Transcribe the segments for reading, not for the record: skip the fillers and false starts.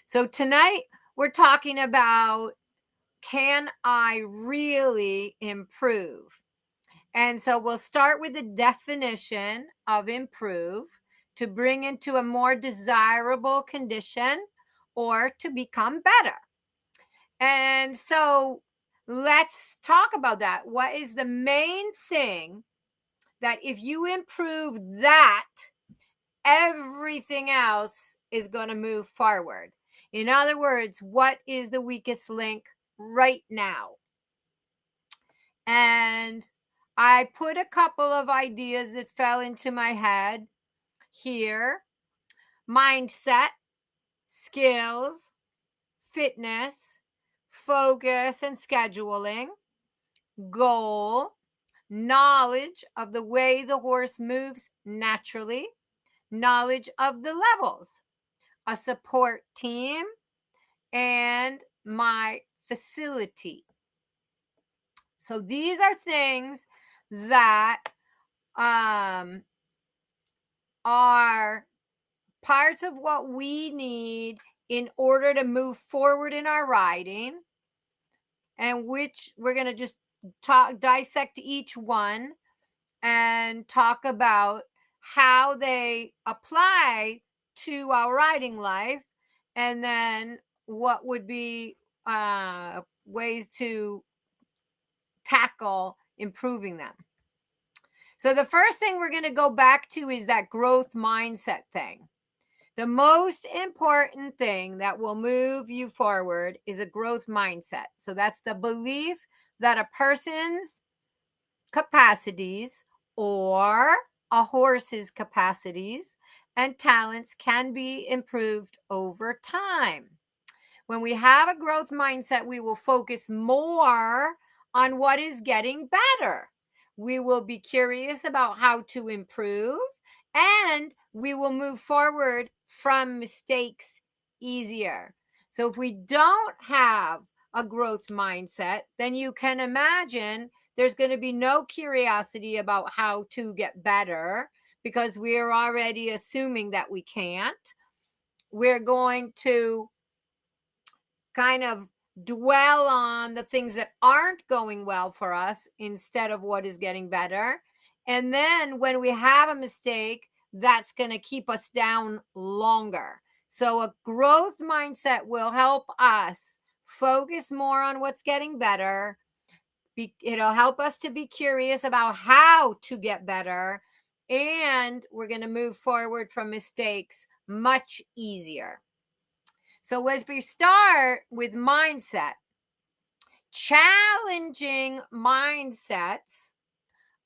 So tonight we're talking about, can I really improve? And so we'll start with the definition of improve: to bring into a more desirable condition or to become better. And so let's talk about that. What is the main thing that if you improve that, everything else is going to move forward? In other words, what is the weakest link right now? And I put a couple of ideas that fell into my head here: mindset, skills, fitness, focus and scheduling, goal, knowledge of the way the horse moves naturally, knowledge of the levels, a support team, and my facility. So these are things that are parts of what we need in order to move forward in our riding, and which we're going to just dissect each one and talk about how they apply to our riding life, and then what would be ways to tackle improving them. So the first thing we're going to go back to is that growth mindset thing. The most important thing that will move you forward is a growth mindset. So that's the belief that a person's capacities or a horse's capacities and talents can be improved over time. When we have a growth mindset, we will focus more on what is getting better. We will be curious about how to improve, and we will move forward from mistakes easier. So if we don't have a growth mindset, then you can imagine there's going to be no curiosity about how to get better, because we're already assuming that we can't. We're going to kind of dwell on the things that aren't going well for us instead of what is getting better. And then when we have a mistake, that's going to keep us down longer. So a growth mindset will help us focus more on what's getting better. It'll help us to be curious about how to get better. And we're going to move forward from mistakes much easier. So as we start with mindset, challenging mindsets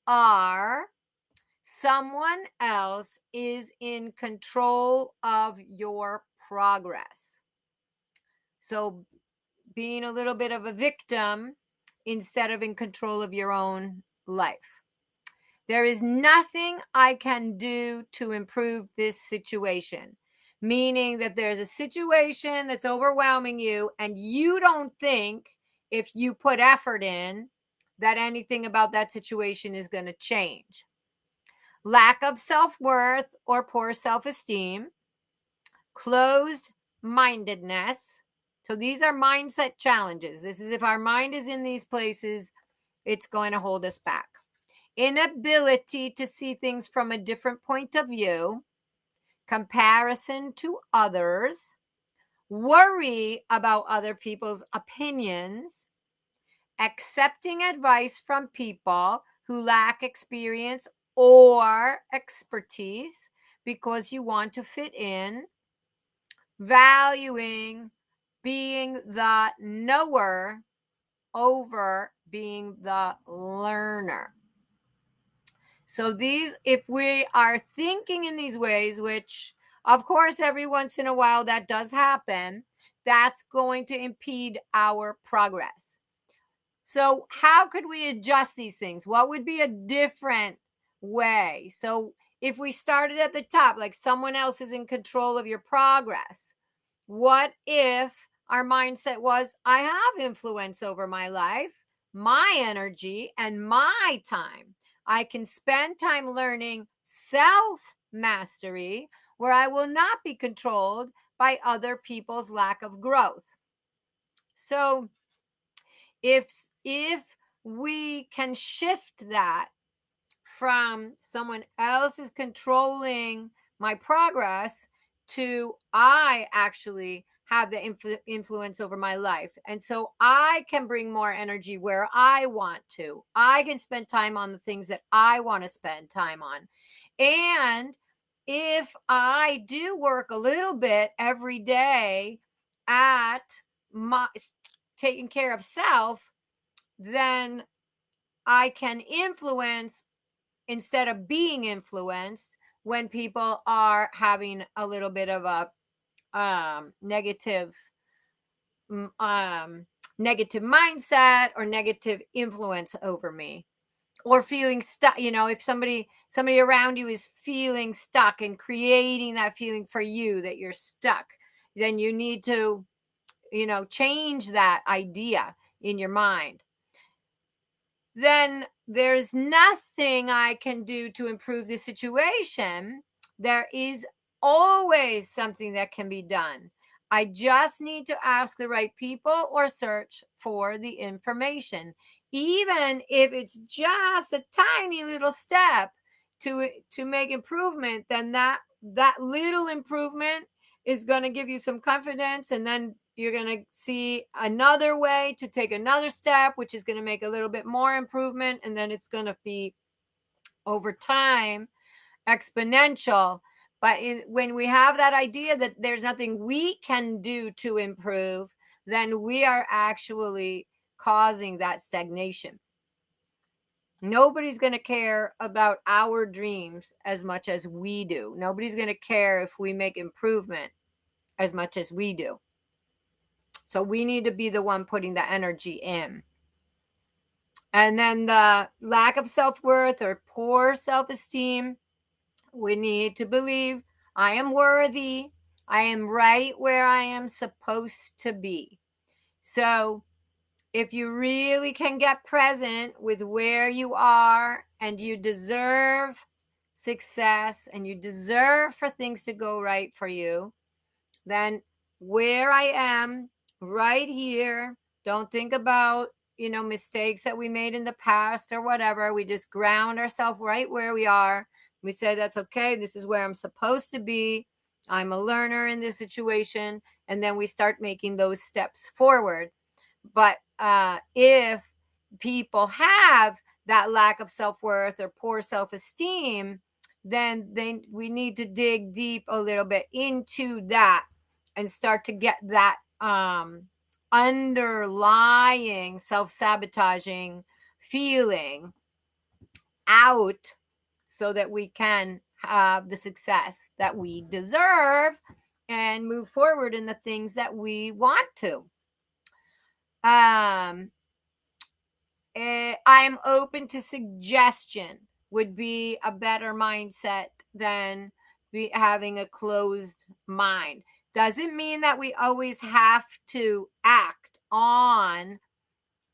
are: someone else is in control of your progress. So being a little bit of a victim instead of in control of your own life. There is nothing I can do to improve this situation. Meaning that there's a situation that's overwhelming you, and you don't think if you put effort in that anything about that situation is going to change. Lack of self-worth or poor self-esteem, closed mindedness. So these are mindset challenges. This is if our mind is in these places, it's going to hold us back. Inability to see things from a different point of view, comparison to others, worry about other people's opinions, accepting advice from people who lack experience or expertise because you want to fit in, valuing being the knower over being the learner. So these, if we are thinking in these ways, which of course every once in a while that does happen, that's going to impede our progress. So how could we adjust these things? What would be a different way? So if we started at the top, like someone else is in control of your progress, what if our mindset was, I have influence over my life, my energy, and my time. I can spend time learning self-mastery where I will not be controlled by other people's lack of growth. So if we can shift that from someone else is controlling my progress to I actually have the influence over my life. And so I can bring more energy where I want to. I can spend time on the things that I want to spend time on. And if I do work a little bit every day at my taking care of self, then I can influence instead of being influenced when people are having a little bit of a negative negative mindset or negative influence over me, or feeling stuck. If somebody around you is feeling stuck and creating that feeling for you that you're stuck, then you need to change that idea in your mind. Then there's nothing I can do to improve the situation. There is always something that can be done. I just need to ask the right people or search for the information. Even if it's just a tiny little step to make improvement, then that little improvement is going to give you some confidence, and then you're going to see another way to take another step, which is going to make a little bit more improvement. And then it's going to be over time exponential. But when we have that idea that there's nothing we can do to improve, then we are actually causing that stagnation. Nobody's going to care about our dreams as much as we do. Nobody's going to care if we make improvement as much as we do. So we need to be the one putting the energy in. And then the lack of self-worth or poor self-esteem, we need to believe I am worthy. I am right where I am supposed to be. So if you really can get present with where you are, and you deserve success and you deserve for things to go right for you, then where I am right here, don't think about mistakes that we made in the past or whatever. We just ground ourselves right where we are. We say that's okay, this is where I'm supposed to be, I'm a learner in this situation, and then we start making those steps forward. But if people have that lack of self-worth or poor self-esteem, then we need to dig deep a little bit into that and start to get that underlying self-sabotaging feeling out, so that we can have the success that we deserve and move forward in the things that we want to. I'm open to suggestion would be a better mindset than having a closed mind. Doesn't mean that we always have to act on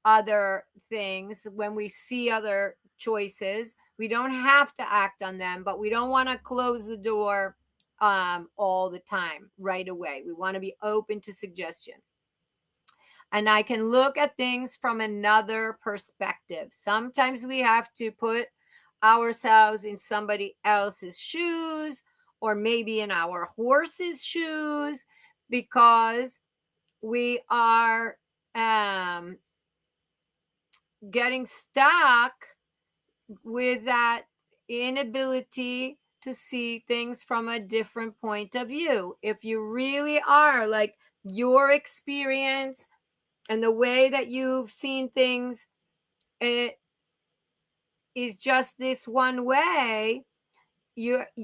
other things when we see other choices. We don't have to act on them, but we don't want to close the door all the time right away. We want to be open to suggestion. And I can look at things from another perspective. Sometimes we have to put ourselves in somebody else's shoes, or maybe in our horse's shoes, because we are getting stuck with that inability to see things from a different point of view. If you really are like your experience and the way that you've seen things, it is just this one way,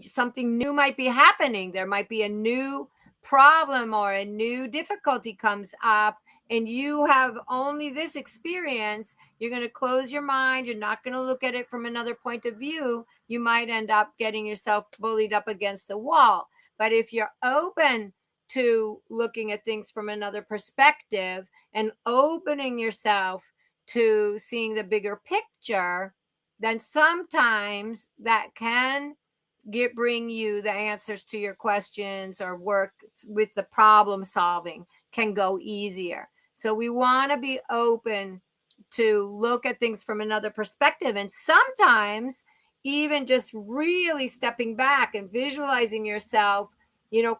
something new might be happening. There might be a new problem or a new difficulty comes up, and you have only this experience. You're going to close your mind. You're not going to look at it from another point of view. You might end up getting yourself bullied up against a wall. But if you're open to looking at things from another perspective and opening yourself to seeing the bigger picture, then sometimes that can bring you the answers to your questions or work with the problem solving can go easier. So we want to be open to look at things from another perspective. And sometimes even just really stepping back and visualizing yourself,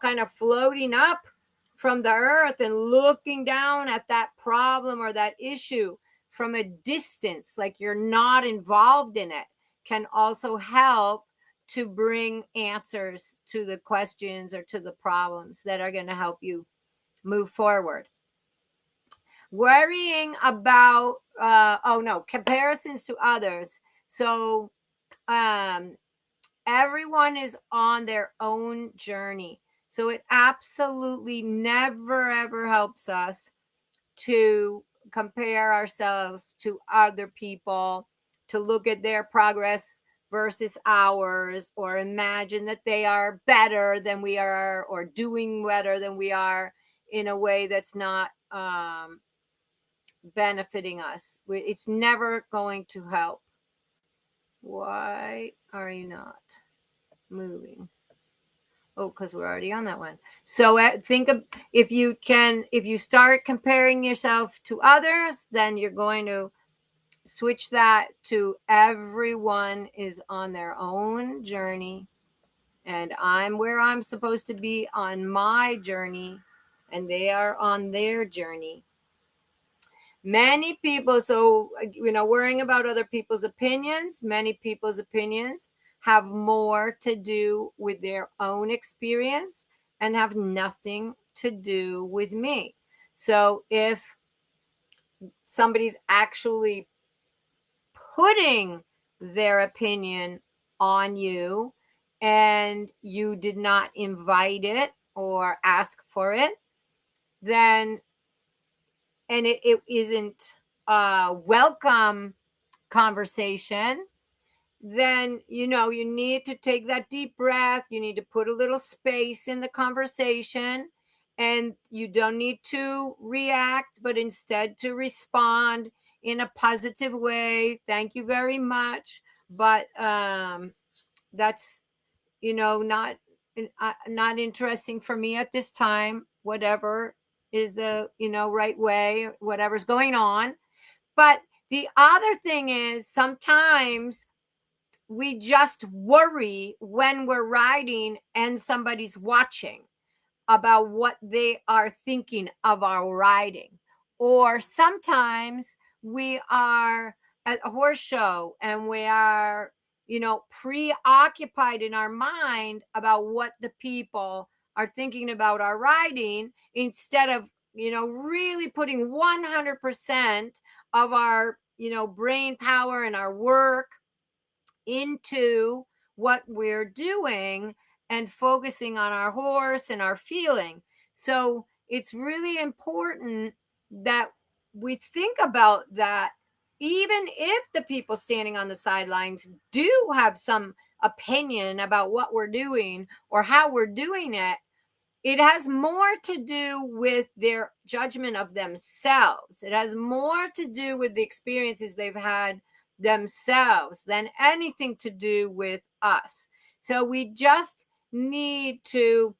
kind of floating up from the earth and looking down at that problem or that issue from a distance, like you're not involved in it, can also help to bring answers to the questions or to the problems that are going to help you move forward. Worrying about comparisons to others. So everyone is on their own journey. So it absolutely never ever helps us to compare ourselves to other people, to look at their progress versus ours, or imagine that they are better than we are or doing better than we are in a way that's not benefiting us. It's never going to help. Why are you not moving? Oh, because we're already on that one. So think of, if you start comparing yourself to others, then you're going to switch that to everyone is on their own journey, and I'm where I'm supposed to be on my journey, and they are on their journey. Many people, so, worrying about other people's opinions, many people's opinions have more to do with their own experience and have nothing to do with me. So if somebody's actually putting their opinion on you and you did not invite it or ask for it, then, and it isn't a welcome conversation, then you need to take that deep breath. You need to put a little space in the conversation, and you don't need to react, but instead to respond in a positive way. Thank you very much, but that's not interesting for me at this time. Whatever is the right way, whatever's going on. But the other thing is, sometimes we just worry when we're riding and somebody's watching about what they are thinking of our riding. Or sometimes we are at a horse show and we are, preoccupied in our mind about what the people are thinking about our riding, instead of, really putting 100% of our, brain power and our work into what we're doing and focusing on our horse and our feeling. So it's really important that we think about that, even if the people standing on the sidelines do have some opinion about what we're doing or how we're doing it. It has more to do with their judgment of themselves. It has more to do with the experiences they've had themselves than anything to do with us. So we just need to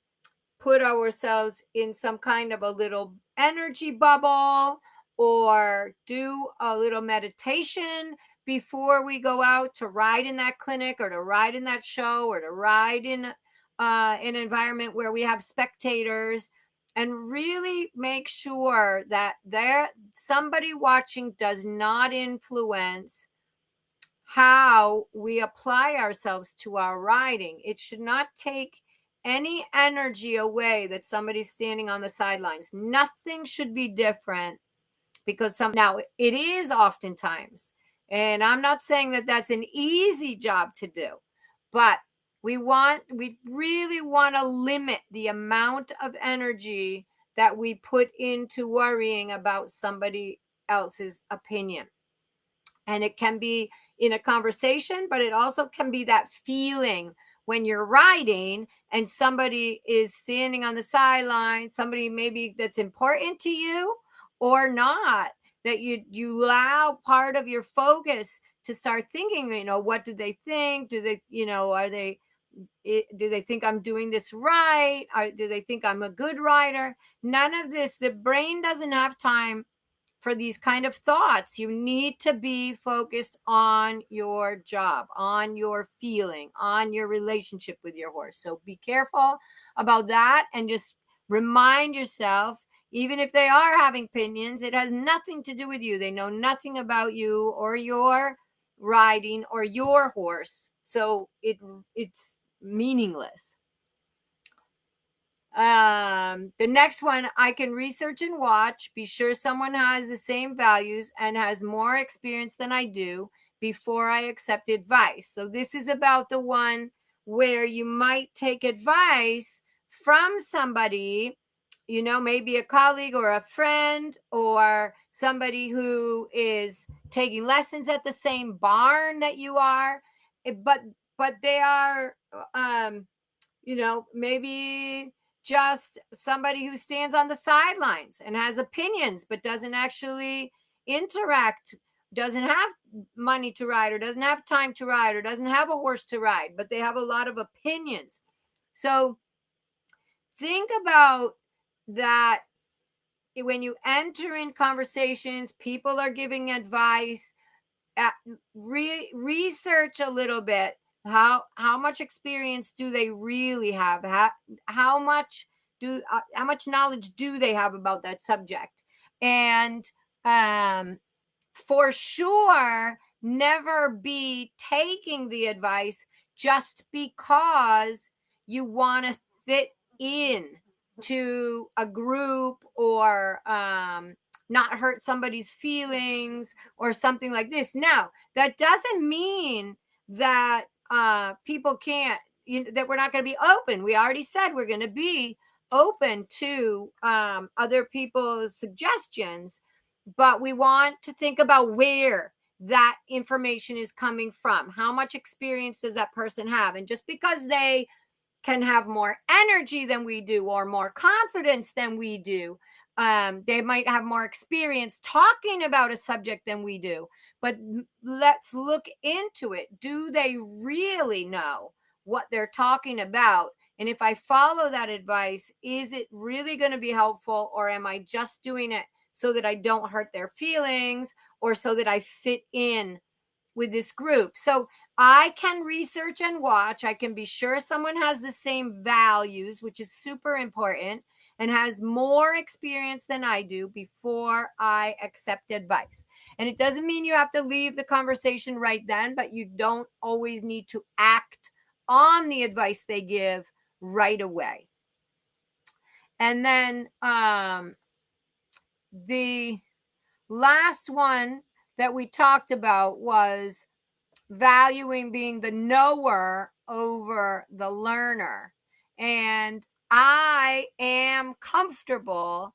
put ourselves in some kind of a little energy bubble, or do a little meditation before we go out to ride in that clinic or to ride in that show or to ride in an environment where we have spectators, and really make sure that somebody watching does not influence how we apply ourselves to our riding. It should not take any energy away that somebody's standing on the sidelines. Nothing should be different, because now it is oftentimes, and I'm not saying that that's an easy job to do, but we really want to limit the amount of energy that we put into worrying about somebody else's opinion. And it can be in a conversation, but it also can be that feeling when you're riding and somebody is standing on the sideline, somebody maybe that's important to you or not, that you allow part of your focus to start thinking, what do they think? Do they, are they, Do they think I'm doing this right? Or do they think I'm a good rider? None of this. The brain doesn't have time for these kind of thoughts. You need to be focused on your job, on your feeling, on your relationship with your horse. So be careful about that, and just remind yourself, even if they are having opinions, it has nothing to do with you. They know nothing about you or your riding or your horse. So it's meaningless. The next one, I can research and watch, be sure someone has the same values and has more experience than I do before I accept advice. So this is about the one where you might take advice from somebody, maybe a colleague or a friend or somebody who is taking lessons at the same barn that you are, but they are maybe just somebody who stands on the sidelines and has opinions, but doesn't actually interact, doesn't have money to ride, or doesn't have time to ride, or doesn't have a horse to ride, but they have a lot of opinions. So think about that when you enter in conversations, people are giving advice. Research a little bit. How much experience do they really have? How much knowledge do they have about that subject? And for sure, never be taking the advice just because you want to fit in to a group, or not hurt somebody's feelings or something like this. Now, that doesn't mean that people can't, that we're not going to be open. We already said we're going to be open to other people's suggestions, but we want to think about where that information is coming from. How much experience does that person have? And just because they can have more energy than we do or more confidence than we do, they might have more experience talking about a subject than we do, but let's look into it. Do they really know what they're talking about? And if I follow that advice, is it really going to be helpful, or am I just doing it so that I don't hurt their feelings, or so that I fit in with this group? So I can research and watch. I can be sure someone has the same values, which is super important, and has more experience than I do before I accept advice. And it doesn't mean you have to leave the conversation right then, but you don't always need to act on the advice they give right away. And then the last one that we talked about was valuing being the knower over the learner. And I am comfortable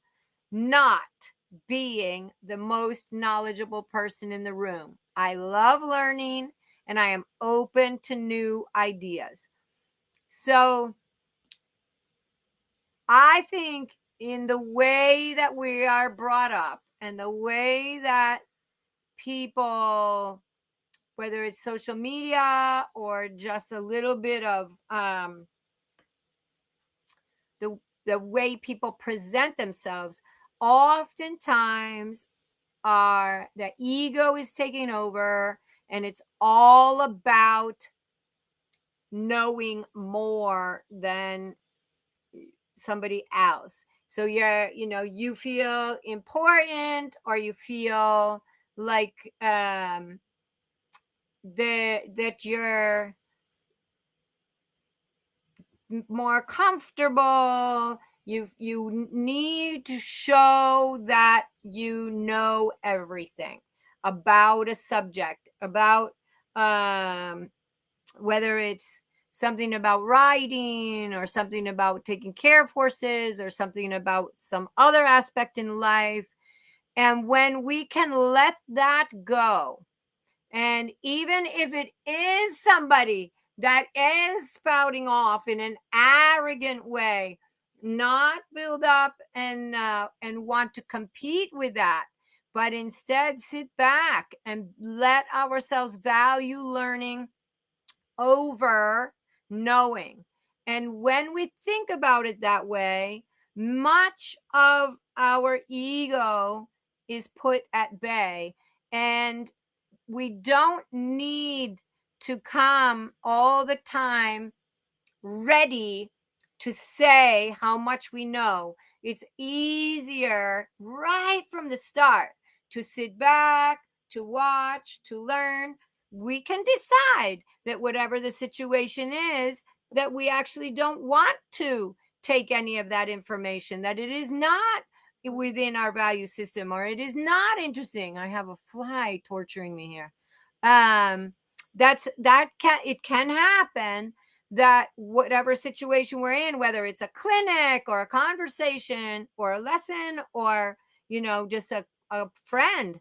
not being the most knowledgeable person in the room. I love learning and I am open to new ideas. So I think in the way that we are brought up and the way that people, whether it's social media or just a little bit of the way people present themselves, oftentimes the ego is taking over, and it's all about knowing more than somebody else. So you feel important, or you feel like that you're more comfortable. You need to show that you know everything about a subject, about whether it's something about riding, or something about taking care of horses, or something about some other aspect in life. And when we can let that go, and even if it is somebody that is spouting off in an arrogant way, not build up and want to compete with that, but instead sit back and let ourselves value learning over knowing. And when we think about it that way, much of our ego is put at bay, and we don't need to come all the time ready to say how much we know. It's easier right from the start to sit back, to watch, to learn. We can decide that whatever the situation is, that we actually don't want to take any of that information, that it is not within our value system, or it is not interesting. I have a fly torturing me here. It can happen that whatever situation we're in, whether it's a clinic or a conversation or a lesson or, just a friend,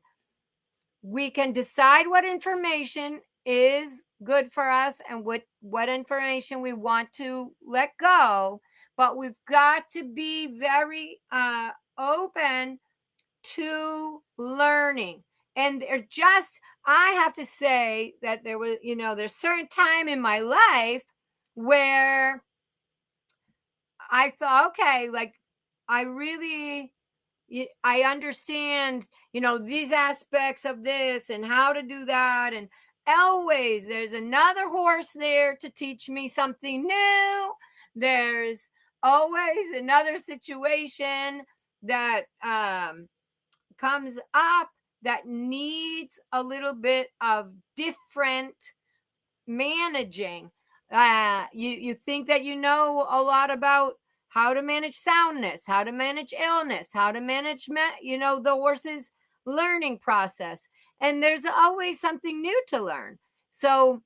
we can decide what information is good for us and what information we want to let go. But we've got to be very open to learning. And I have to say that there's certain time in my life where I thought, okay, like I really, I understand, these aspects of this and how to do that. And always there's another horse there to teach me something new. There's always another situation that comes up that needs a little bit of different managing. You think that you know a lot about how to manage soundness, how to manage illness, how to manage the horse's learning process, and there's always something new to learn. So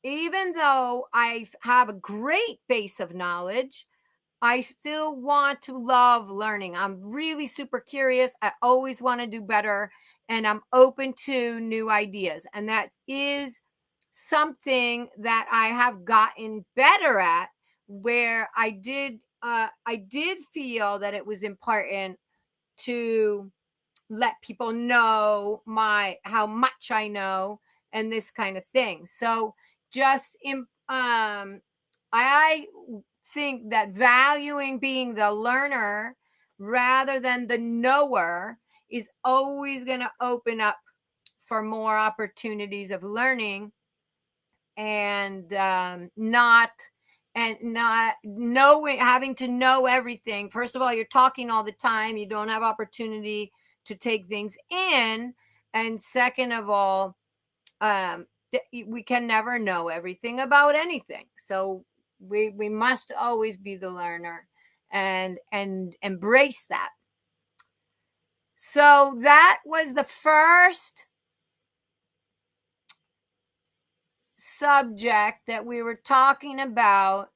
even though I have a great base of knowledge, I still want to love learning. I'm really super curious. I always want to do better, and I'm open to new ideas. And that is something that I have gotten better at, where I did feel that it was important to let people know how much I know and this kind of thing. So just I think that valuing being the learner rather than the knower is always going to open up for more opportunities of learning, and not knowing, having to know everything. First of all, you're talking all the time, you don't have opportunity to take things in, and second of all, we can never know everything about anything. So we must always be the learner and embrace that. So that was the first subject that we were talking about